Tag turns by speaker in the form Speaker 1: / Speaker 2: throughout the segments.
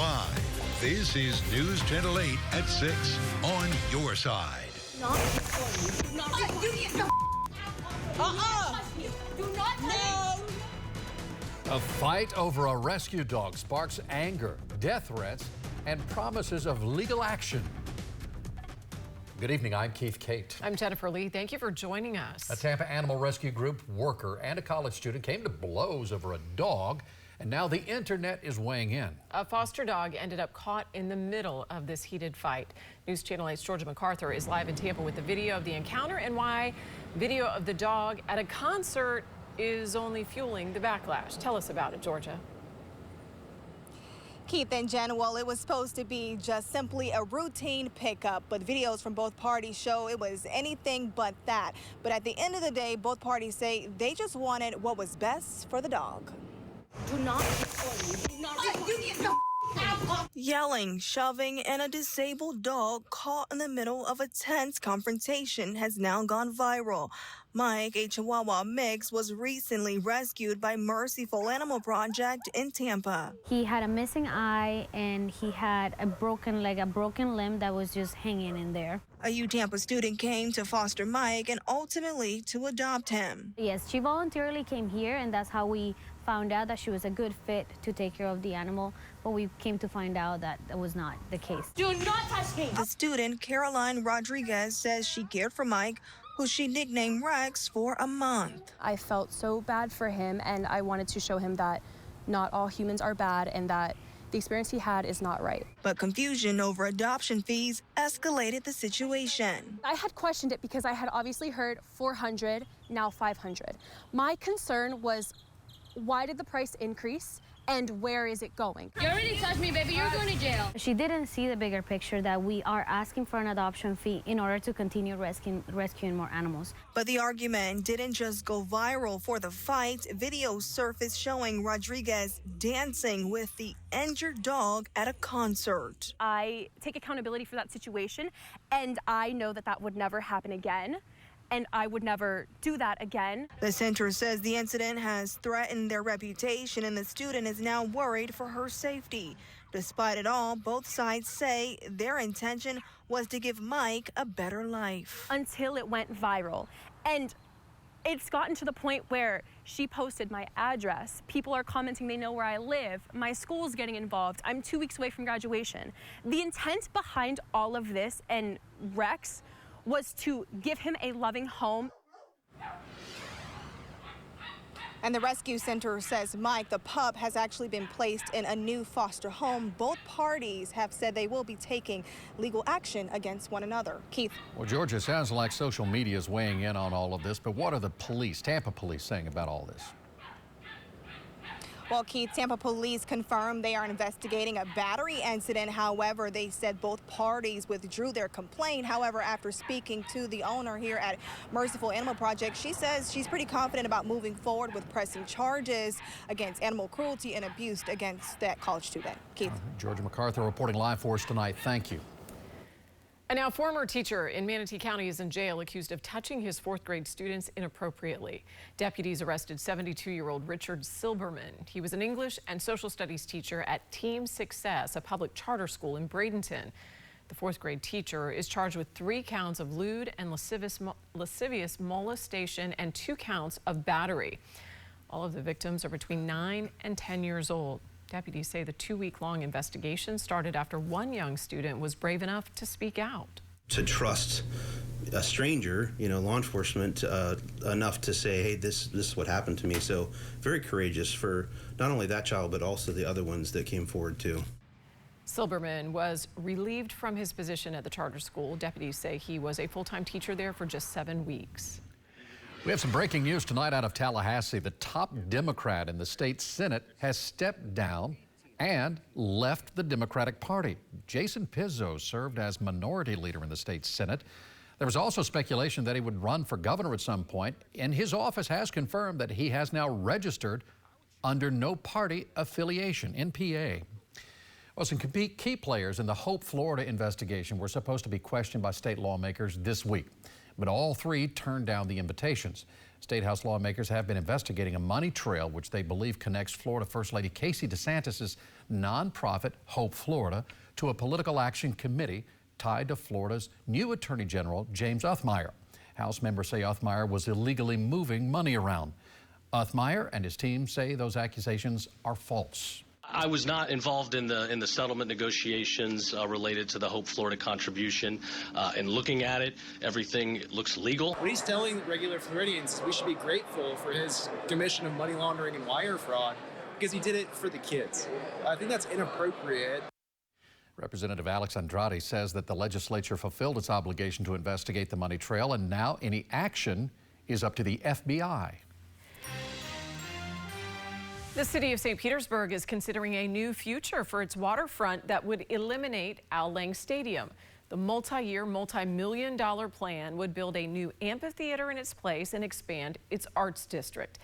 Speaker 1: Live. This is News Channel 8 at 6 on your side.
Speaker 2: Not Do not
Speaker 3: No.
Speaker 4: A fight over a rescue dog sparks anger, death threats, and promises of legal action. Good evening, I'm Keith Cate.
Speaker 3: I'm Jennifer Lee. Thank you for joining us.
Speaker 4: A Tampa Animal Rescue Group worker and a college student came to blows over a dog, and now the internet is weighing in.
Speaker 3: A foster dog ended up caught in the middle of this heated fight. News Channel 8's Georgia MacArthur is live in Tampa with the video of the encounter and why video of the dog at a concert is only fueling the backlash. Tell us about it, Georgia.
Speaker 5: Keith and Jen, well, it was supposed to be just simply a routine pickup, but videos from both parties show it was anything but that. But at the end of the day, both parties say they just wanted what was best for the dog.
Speaker 2: Do not record me. Do not record me.
Speaker 5: Yelling, shoving, and a disabled dog caught in the middle of a tense confrontation has now gone viral. Mike, a Chihuahua mix, was recently rescued by Merciful Animal Project in Tampa.
Speaker 6: He had a missing eye and he had a broken leg, a broken limb that was just hanging in there.
Speaker 5: A UTampa student came to foster Mike and ultimately to adopt him.
Speaker 6: Yes, she voluntarily came here, and that's how we found out that she was a good fit to take care of the animal, but we came to find out that that was not the case.
Speaker 2: Do not touch me.
Speaker 5: The student, Caroline Rodriguez, says she cared for Mike, who she nicknamed Rex, for a month.
Speaker 7: I felt so bad for him, and I wanted to show him that not all humans are bad and that the experience he had is not right.
Speaker 5: But confusion over adoption fees escalated the situation.
Speaker 7: I had questioned it because I had obviously heard $400, now $500. My concern was, why did the price increase? And where is it going?
Speaker 2: You already touched me, baby. You're going to jail.
Speaker 6: She didn't see the bigger picture that we are asking for an adoption fee in order to continue rescuing more animals.
Speaker 5: But the argument didn't just go viral for the fight. Videos surfaced showing Rodriguez dancing with the injured dog at a concert.
Speaker 7: I take accountability for that situation, and I know that that would never happen again. And I would never do that again.
Speaker 5: The center says the incident has threatened their reputation and the student is now worried for her safety. Despite it all, both sides say their intention was to give Mike a better life.
Speaker 7: Until it went viral. And it's gotten to the point where she posted my address. People are commenting they know where I live. My school's getting involved. I'm 2 weeks away from graduation. The intent behind all of this and Rex was to give him a loving home.
Speaker 5: And the rescue center says Mike, the pup, has actually been placed in a new foster home. Both parties have said they will be taking legal action against one another. Keith.
Speaker 4: Well, Georgia, it sounds like social media is weighing in on all of this, but what are the police, Tampa police, saying about all this?
Speaker 5: Well, Keith, Tampa police confirmed they are investigating a battery incident. However, they said both parties withdrew their complaint. However, after speaking to the owner here at Merciful Animal Project, she says she's pretty confident about moving forward with pressing charges against animal cruelty and abuse against that college student. Keith.
Speaker 4: Georgia MacArthur reporting live for us tonight. Thank you.
Speaker 3: And now, a former teacher in Manatee County is in jail accused of touching his fourth grade students inappropriately. Deputies arrested 72-year-old Richard Silberman. He was an English and social studies teacher at Team Success, a public charter school in Bradenton. The fourth grade teacher is charged with 3 counts of lewd and lascivious molestation and 2 counts of battery. All of the victims are between 9 and 10 years old. Deputies say the 2-week-long investigation started after one young student was brave enough to speak out.
Speaker 8: To trust a stranger, law enforcement, enough to say, hey, this is what happened to me. So very courageous for not only that child, but also the other ones that came forward too.
Speaker 3: Silberman was relieved from his position at the charter school. Deputies say he was a full-time teacher there for just 7 weeks.
Speaker 4: We have some breaking news tonight out of Tallahassee. The top Democrat in the state Senate has stepped down and left the Democratic Party. Jason Pizzo served as minority leader in the state Senate. There was also speculation that he would run for governor at some point, and his office has confirmed that he has now registered under no party affiliation, NPA. Well, some key players in the Hope, Florida investigation were supposed to be questioned by state lawmakers this week. but all three turned down the invitations. State House lawmakers have been investigating a money trail which they believe connects Florida First Lady Casey DeSantis' nonprofit Hope Florida to a political action committee tied to Florida's new Attorney General, James Uthmire. House members say Uthmire was illegally moving money around. Uthmire and his team say those accusations are false.
Speaker 9: I was not involved in the settlement negotiations related to the Hope Florida contribution. And looking at it, everything looks legal.
Speaker 10: What he's telling regular Floridians is we should be grateful for his commission of money laundering and wire fraud because he did it for the kids. I think that's inappropriate.
Speaker 4: Representative Alex Andrade says that the legislature fulfilled its obligation to investigate the money trail, and now any action is up to the FBI.
Speaker 3: The city of St. Petersburg is considering a new future for its waterfront that would eliminate Al Lang Stadium. The multi-year, multi-million-dollar plan would build a new amphitheater in its place and expand its arts district.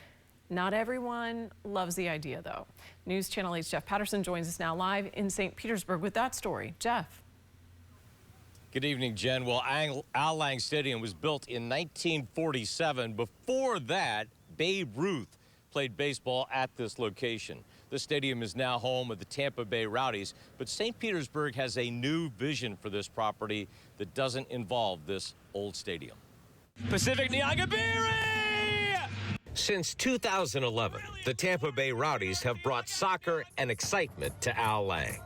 Speaker 3: Not everyone loves the idea, though. News Channel 8's Jeff Patterson joins us now live in St. Petersburg with that story. Jeff.
Speaker 11: Good evening, Jen. Well, Al Lang Stadium was built in 1947. Before that, Babe Ruth played baseball at this location. The stadium is now home of the Tampa Bay Rowdies, but St. Petersburg has a new vision for this property that doesn't involve this old stadium. Pacific Niagara! Since 2011, the Tampa Bay Rowdies have brought soccer and excitement to Al Lang.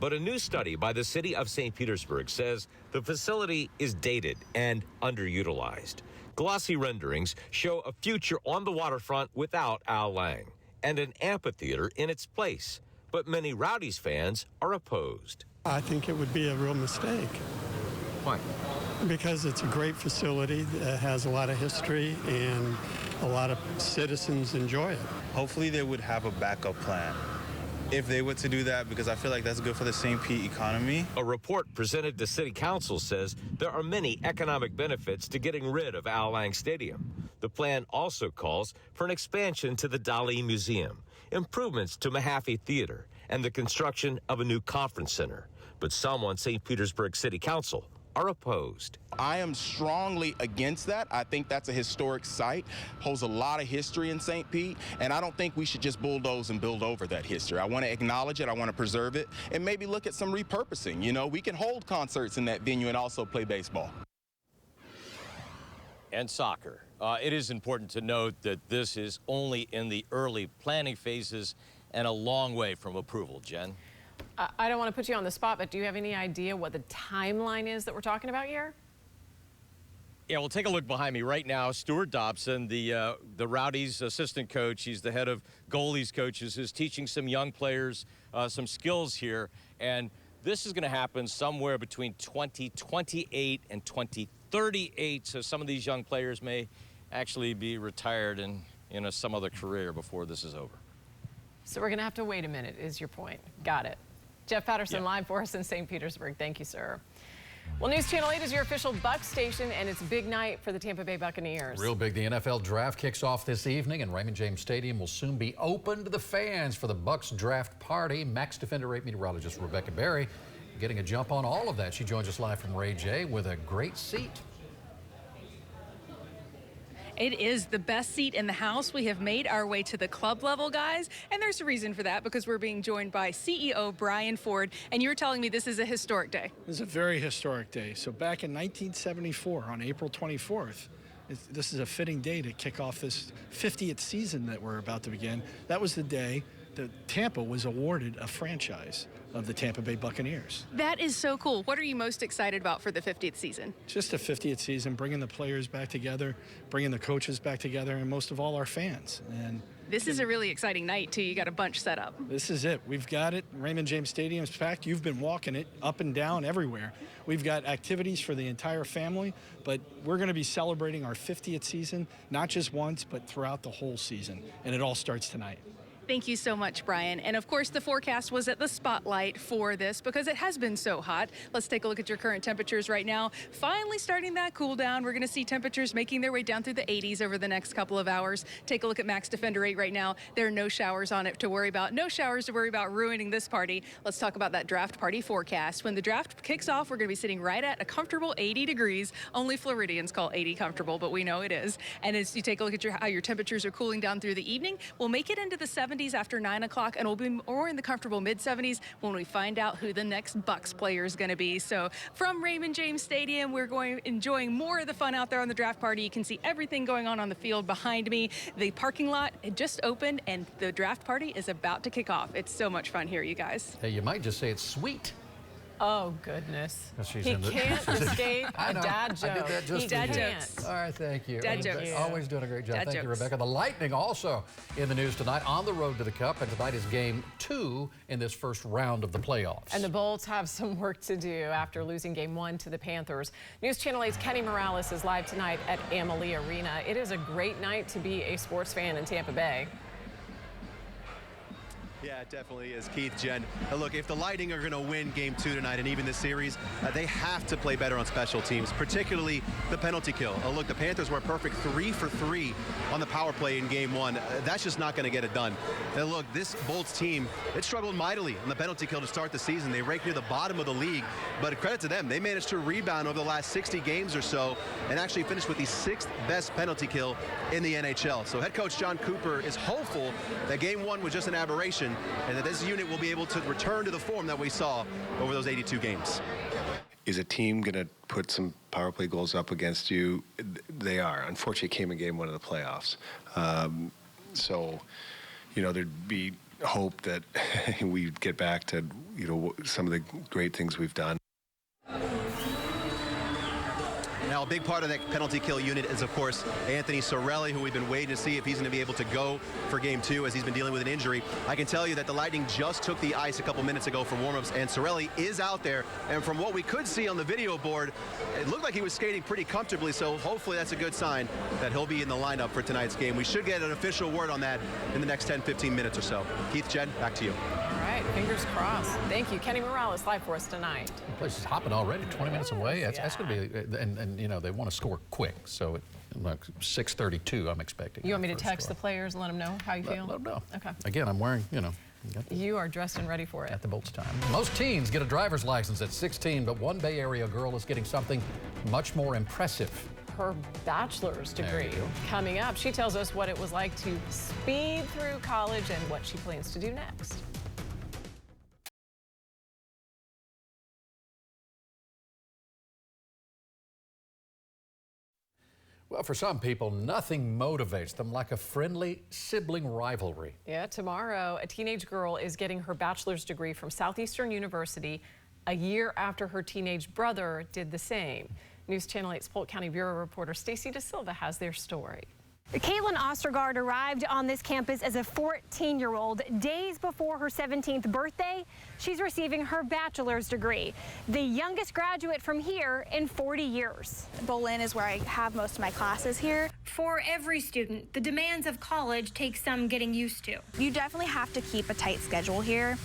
Speaker 11: But a new study by the city of St. Petersburg says the facility is dated and underutilized. Glossy renderings show a future on the waterfront without Al Lang and an amphitheater in its place. But many Rowdies fans are opposed.
Speaker 12: I think it would be a real mistake.
Speaker 11: Why?
Speaker 12: Because it's a great facility that has a lot of history and a lot of citizens enjoy it.
Speaker 13: Hopefully they would have a backup plan if they were to do that, because I feel like that's good for the St. Pete economy.
Speaker 11: A report presented to City Council says there are many economic benefits to getting rid of Al Lang Stadium. The plan also calls for an expansion to the Dali Museum, improvements to Mahaffey Theater, and the construction of a new conference center. But some on St. Petersburg City Council are opposed.
Speaker 14: I am strongly against that. I think that's a historic site, holds a lot of history in St. Pete, and I don't think we should just bulldoze and build over that history. I want to acknowledge it, I want to preserve it, and maybe look at some repurposing. You know, we can hold concerts in that venue and also play baseball.
Speaker 11: And soccer. It is important to note that this is only in the early planning phases and a long way from approval, Jen.
Speaker 3: I don't want to put you on the spot, but do you have any idea what the timeline is that we're talking about here?
Speaker 11: Yeah, well, take a look behind me right now. Stuart Dobson, the Rowdies assistant coach, he's the head of goalies coaches, is teaching some young players some skills here. And this is going to happen somewhere between 2028 and 2038. So some of these young players may actually be retired in some other career before this is over.
Speaker 3: So we're going to have to wait a minute, is your point. Got it. Jeff Patterson live for us in St. Petersburg. Thank you, sir. Well, News Channel 8 is your official Bucs station, and it's a big night for the Tampa Bay Buccaneers.
Speaker 4: Real big. The NFL draft kicks off this evening, and Raymond James Stadium will soon be open to the fans for the Bucs draft party. Max Defender 8 meteorologist Rebecca Berry getting a jump on all of that. She joins us live from Ray J with a great seat.
Speaker 15: It is the best seat in the house. We have made our way to the club level, guys, and there's a reason for that, because we're being joined by CEO Brian Ford, and you were telling me this is a historic day.
Speaker 16: This is a very historic day. So back in 1974, on April 24th, this is a fitting day to kick off this 50th season that we're about to begin. That was the day that Tampa was awarded a franchise of the Tampa Bay Buccaneers.
Speaker 15: That is so cool. What are you most excited about for the 50th season?
Speaker 16: Just the 50th season, bringing the players back together, bringing the coaches back together, and most of all, our fans. And
Speaker 15: this is a really exciting night, too. You got a bunch set up.
Speaker 16: This is it. We've got it. Raymond James Stadium's packed. You've been walking it up and down everywhere. We've got activities for the entire family, but we're going to be celebrating our 50th season, not just once, but throughout the whole season. And it all starts tonight.
Speaker 15: Thank you so much, Brian. And of course, the forecast was at the spotlight for this because it has been so hot. Let's take a look at your current temperatures right now. Finally starting that cool down. We're going to see temperatures making their way down through the 80s over the next couple of hours. Take a look at Max Defender 8 right now. There are no showers on it to worry about. No showers to worry about ruining this party. Let's talk about that draft party forecast. When the draft kicks off, we're going to be sitting right at a comfortable 80 degrees. Only Floridians call 80 comfortable, but we know it is. And as you take a look at how your temperatures are cooling down through the evening, we'll make it into the 70s after 9 o'clock, and we'll be more in the comfortable mid-70s when we find out who the next Bucs player is going to be. So from Raymond James Stadium, we're enjoying more of the fun out there on the draft party. You can see everything going on the field behind me. The parking lot had just opened, and the draft party is about to kick off. It's so much fun here, you guys.
Speaker 4: Hey, you might just say it's sweet.
Speaker 3: Oh, goodness.
Speaker 4: He
Speaker 3: can't escape a dad joke.
Speaker 4: I did that just
Speaker 3: Dad
Speaker 4: for you.
Speaker 3: jokes.
Speaker 4: All right, thank you.
Speaker 15: Dad jokes.
Speaker 4: Always doing a great job.
Speaker 15: Dad
Speaker 4: Thank you,
Speaker 15: jokes.
Speaker 4: Rebecca. The Lightning also in the news tonight on the road to the Cup, and tonight is game 2 in this first round of the playoffs.
Speaker 3: And the Bolts have some work to do after losing game 1 to the Panthers. News Channel 8's Kenny Morales is live tonight at Amalie Arena. It is a great night to be a sports fan in Tampa Bay.
Speaker 17: Yeah, it definitely is, Keith, Jen. Look, if the Lightning are going to win Game 2 tonight and even this series, they have to play better on special teams, particularly the penalty kill. Look, the Panthers were a perfect 3 for 3 on the power play in Game 1. That's just not going to get it done. And look, this Bolts team, it struggled mightily on the penalty kill to start the season. They ranked near the bottom of the league, but credit to them. They managed to rebound over the last 60 games or so and actually finished with the 6th best penalty kill in the NHL. So head coach John Cooper is hopeful that Game 1 was just an aberration and that this unit will be able to return to the form that we saw over those 82 games.
Speaker 18: Is a team going to put some power play goals up against you? They are. Unfortunately, it came in Game 1 of the playoffs. So, you know, there'd be hope that we get back to, you know, some of the great things we've done.
Speaker 17: Now, a big part of that penalty kill unit is, of course, Anthony Cirelli, who we've been waiting to see if he's going to be able to go for Game 2 as he's been dealing with an injury. I can tell you that the Lightning just took the ice a couple minutes ago for warmups, and Cirelli is out there. And from what we could see on the video board, it looked like he was skating pretty comfortably, so hopefully that's a good sign that he'll be in the lineup for tonight's game. We should get an official word on that in the next 10-15 minutes or so. Keith, Jen, back to you.
Speaker 3: All right, fingers crossed. Thank you. Kenny Morales live for us tonight.
Speaker 4: The place is hopping already, 20 minutes away. That's going to be, and you know, they want to score quick, so like 6:32 I'm expecting.
Speaker 3: You want me to text the players and let them know how you feel?
Speaker 4: Let them know.
Speaker 3: Okay.
Speaker 4: Again, I'm wearing, you know.
Speaker 3: You are dressed and ready for it.
Speaker 4: At the Bolts time. Most teens get a driver's license at 16, but one Bay Area girl is getting something much more impressive.
Speaker 3: Her bachelor's degree coming up. She tells us what it was like to speed through college and what she plans to do next.
Speaker 4: Well, for some people, nothing motivates them like a friendly sibling rivalry.
Speaker 3: Yeah, tomorrow, a teenage girl is getting her bachelor's degree from Southeastern University a year after her teenage brother did the same. News Channel 8's Polk County Bureau reporter Stacy DeSilva has their story.
Speaker 19: Caitlin Ostergaard arrived on this campus as a 14-year-old. Days before her 17th birthday, she's receiving her bachelor's degree, the youngest graduate from here in 40 years.
Speaker 20: Bolin is where I have most of my classes here.
Speaker 19: For every student, the demands of college take some getting used to.
Speaker 20: You definitely have to keep a tight schedule here,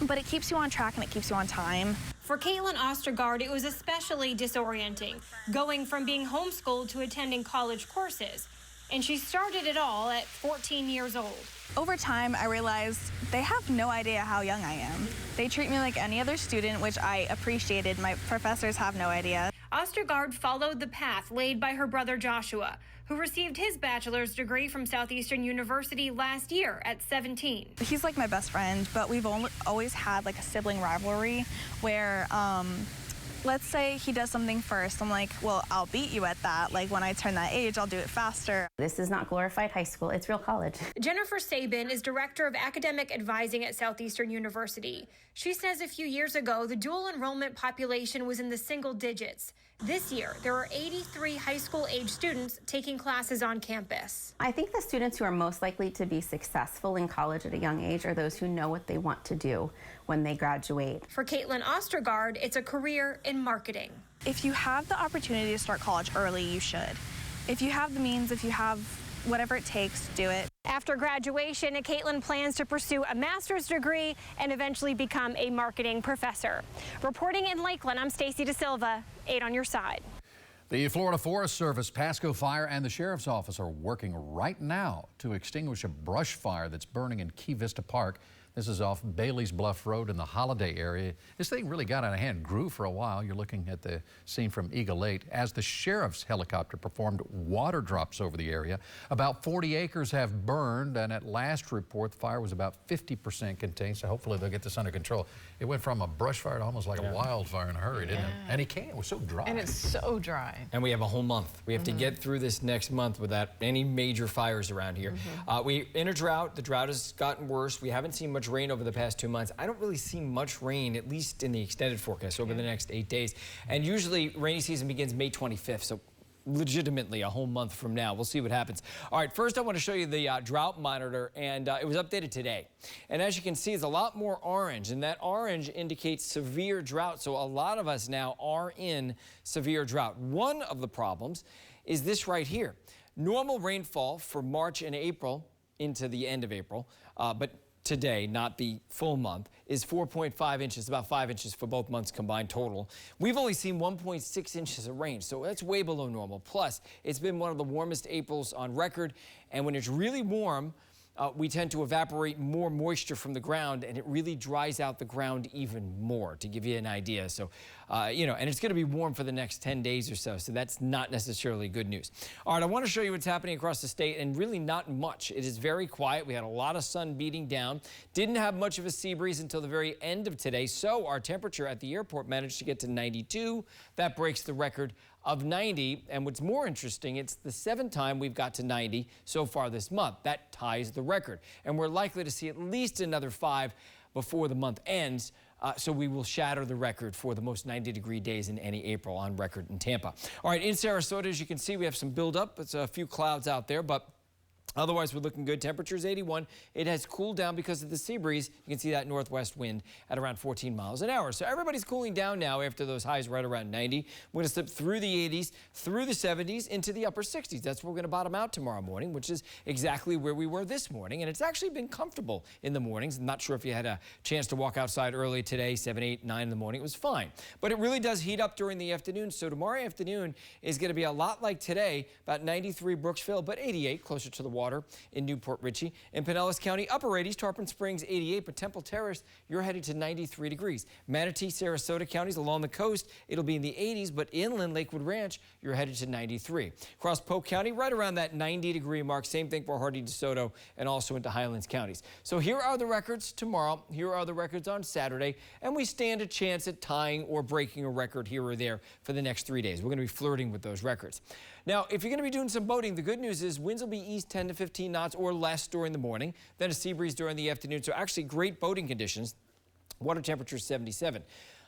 Speaker 20: but it keeps you on track and it keeps you on time.
Speaker 19: For Caitlin Ostergaard, it was especially disorienting, going from being homeschooled to attending college courses. And she started it all at 14 years old.
Speaker 20: Over time, I realized they have no idea how young I am. They treat me like any other student, which I appreciated. My professors have no idea.
Speaker 19: Ostergaard followed the path laid by her brother Joshua, who received his bachelor's degree from Southeastern University last year at 17.
Speaker 20: He's like my best friend, but we've always had like a sibling rivalry where, let's say he does something first. I'm like, well, I'll beat you at that. Like when I turn that age, I'll do it faster.
Speaker 21: This is not glorified high school, it's real college.
Speaker 19: Jennifer Sabin is Director of Academic Advising at Southeastern University. She says a few years ago, the dual enrollment population was in the single digits. This year, there are 83 high school age students taking classes on campus.
Speaker 21: I think the students who are most likely to be successful in college at a young age are those who know what they want to do when they graduate.
Speaker 19: For Caitlin Ostergaard, it's a career in marketing.
Speaker 20: If you have the opportunity to start college early, you should. If you have the means, if you have whatever it takes, do it.
Speaker 19: After graduation, Caitlin plans to pursue a master's degree and eventually become a marketing professor. Reporting in Lakeland, I'm Stacy DeSilva, 8 on your side.
Speaker 4: The Florida Forest Service, Pasco Fire, and the Sheriff's Office are working right now to extinguish a brush fire that's burning in Key Vista Park. This is off Bailey's Bluff Road in the Holiday area. This thing really got out of hand, grew for a while. You're looking at the scene from Eagle 8 as the sheriff's helicopter performed water drops over the area. About 40 acres have burned, and at last report, the fire was about 50% contained, so hopefully they'll get this under control. It went from a brush fire to almost like a wildfire in a hurry, didn't it? And it was so dry.
Speaker 3: And it's so dry.
Speaker 1: And we have a whole month. We have to get through this next month without any major fires around here. We're in a drought. The drought has gotten worse. We haven't seen much rain over the past 2 months. I don't really see much rain, at least in the extended forecast, over the next 8 days. And usually rainy season begins May 25th, so legitimately a whole month from now. We'll see what happens. All right, first I want to show you the drought monitor, and it was updated today. And as you can see, it's a lot more orange, and that orange indicates severe drought. So a lot of us now are in severe drought. One of the problems is this right here. Normal rainfall for March and April into the end of April, but today, not the full month, is 4.5 inches, about 5 inches for both months combined total. We've only seen 1.6 inches of rain, so that's way below normal. Plus, it's been one of the warmest Aprils on record, and when it's really warm, we tend to evaporate more moisture from the ground, and it really dries out the ground even more, to give you an idea. So, you know, and it's going to be warm for the next 10 days or so, so that's not necessarily good news. All right, I want to show you what's happening across the state, and really not much. It is very quiet. We had a lot of sun beating down. Didn't have much of a sea breeze until the very end of today, so our temperature at the airport managed to get to 92. That breaks the record of 90, and what's more interesting, it's the 7th time we've got to 90 so far this month. That ties the record, and we're likely to see at least another 5 before the month ends, so we will shatter the record for the most 90-degree days in any April on record in Tampa. All right, in Sarasota, as you can see, we have some buildup. It's a few clouds out there, but otherwise, we're looking good. Temperature's 81. It has cooled down because of the sea breeze. You can see that northwest wind at around 14 miles an hour. So everybody's cooling down now after those highs right around 90. We're going to slip through the 80s, through the 70s, into the upper 60s. That's where we're going to bottom out tomorrow morning, which is exactly where we were this morning. And it's actually been comfortable in the mornings. I'm not sure if you had a chance to walk outside early today, 7, 8, 9 in the morning. It was fine. But it really does heat up during the afternoon. So tomorrow afternoon is going to be a lot like today, about 93 Brooksville, but 88 closer to the water in Newport Richey. In Pinellas County, upper 80s, Tarpon Springs 88, but Temple Terrace, you're headed to 93 degrees. Manatee, Sarasota counties along the coast, it'll be in the 80s, but inland Lakewood Ranch, you're headed to 93. Across Polk County, right around that 90-degree mark. Same thing for Hardy, DeSoto, and also into Highlands counties. So here are the records tomorrow. Here are the records on Saturday, and we stand a chance at tying or breaking a record here or there for the next 3 days. We're going to be flirting with those records. Now, if you're going to be doing some boating, the good news is winds will be east 10 to 15 knots or less during the morning, then a sea breeze during the afternoon. So actually great boating conditions. Water temperature 77.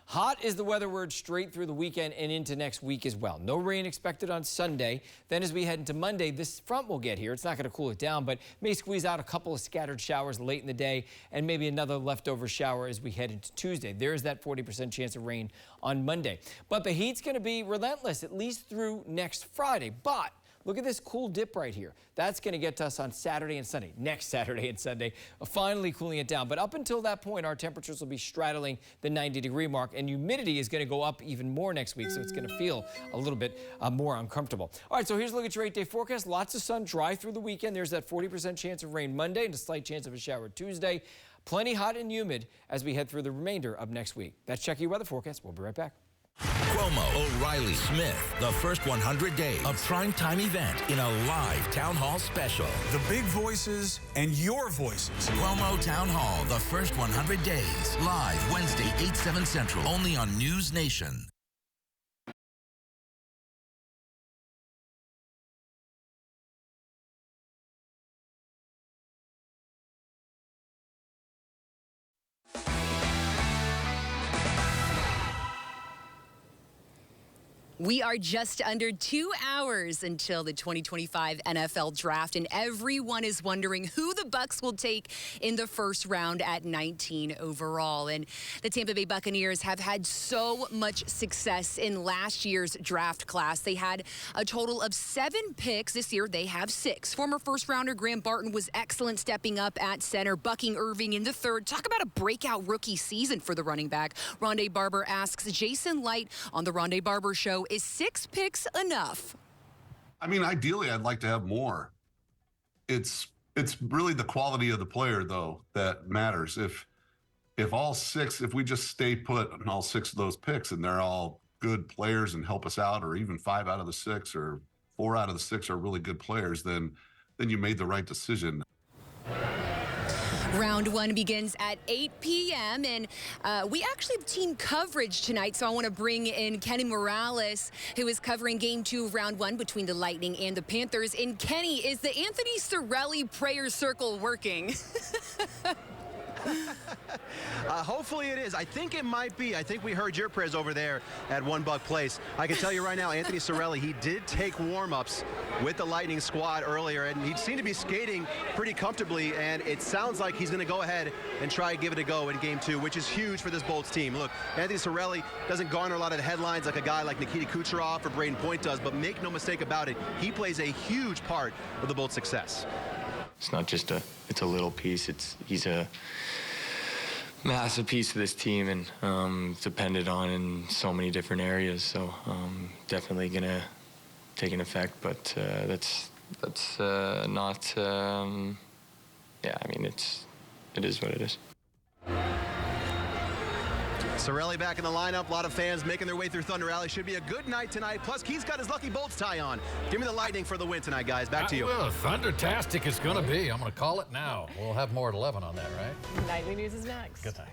Speaker 1: Hot is the weather word straight through the weekend and into next week as well. No rain expected on Sunday. Then as we head into Monday, this front will get here. It's not going to cool it down, but may squeeze out a couple of scattered showers late in the day and maybe another leftover shower as we head into Tuesday. There's that 40% chance of rain on Monday. But the heat's going to be relentless, at least through next Friday. But look at this cool dip right here. That's going to get to us on Saturday and Sunday, next Saturday and Sunday, finally cooling it down. But up until that point, our temperatures will be straddling the 90-degree mark, and humidity is going to go up even more next week, so it's going to feel a little bit more uncomfortable. All right, so here's a look at your 8-day forecast. Lots of sun, dry through the weekend. There's that 40% chance of rain Monday and a slight chance of a shower Tuesday. Plenty hot and humid as we head through the remainder of next week. That's Check Your Weather Forecast. We'll be right back.
Speaker 22: Cuomo, O'Reilly, Smith, the first 100 days, a primetime event in a live town hall special.
Speaker 23: The big voices and your voices.
Speaker 22: Cuomo Town Hall, the first 100 days, live Wednesday, 8, 7 Central, only on News Nation.
Speaker 2: We are just under 2 hours until the 2025 NFL draft, and everyone is wondering who the Bucs will take in the first round at 19 overall. And the Tampa Bay Buccaneers have had so much success in last year's draft class. They had a total of 7 picks. This year, they have 6. Former first-rounder Graham Barton was excellent stepping up at center, bucking Irving in the third. Talk about a breakout rookie season for the running back. Rondé Barber asks Jason Light on the Rondé Barber Show, is 6 picks enough?
Speaker 6: I mean, ideally, I'd like to have more. It's really the quality of the player, though, that matters. If all 6, if we just stay put on all 6 of those picks and they're all good players and help us out, or even 5 out of the 6 or 4 out of the 6 are really good players, then you made the right decision.
Speaker 2: Round 1 begins at 8 p.m. and we actually have team coverage tonight, so I want to bring in Kenny Morales, who is covering Game 2 of Round 1 between the Lightning and the Panthers. And Kenny, is the Anthony Cirelli prayer circle working?
Speaker 17: Hopefully it is. I think it might be. I think we heard your prayers over there at One Buck Place. I can tell you right now, Anthony Cirelli, he did take warm-ups with the Lightning squad earlier, and he seemed to be skating pretty comfortably, and it sounds like he's going to go ahead and try and give it a go in Game 2, which is huge for this Bolts team. Look, Anthony Cirelli doesn't garner a lot of the headlines like a guy like Nikita Kucherov or Braden Point does, but make no mistake about it, he plays a huge part of the Bolts' success.
Speaker 7: It's not just it's a little piece. He's a massive piece of this team, and depended on in so many different areas. So definitely gonna take an effect, but that's not. Yeah, I mean it is what it is.
Speaker 17: Cirelli back in the lineup. A lot of fans making their way through Thunder Alley. Should be a good night tonight. Plus, Keith's got his lucky Bolts tie on. Give me the Lightning for the win tonight, guys. Back to you.
Speaker 4: Well, Thundertastic it's going to be. I'm going to call it now. We'll have more at 11 on that, right?
Speaker 3: Nightly News is next.
Speaker 4: Good night.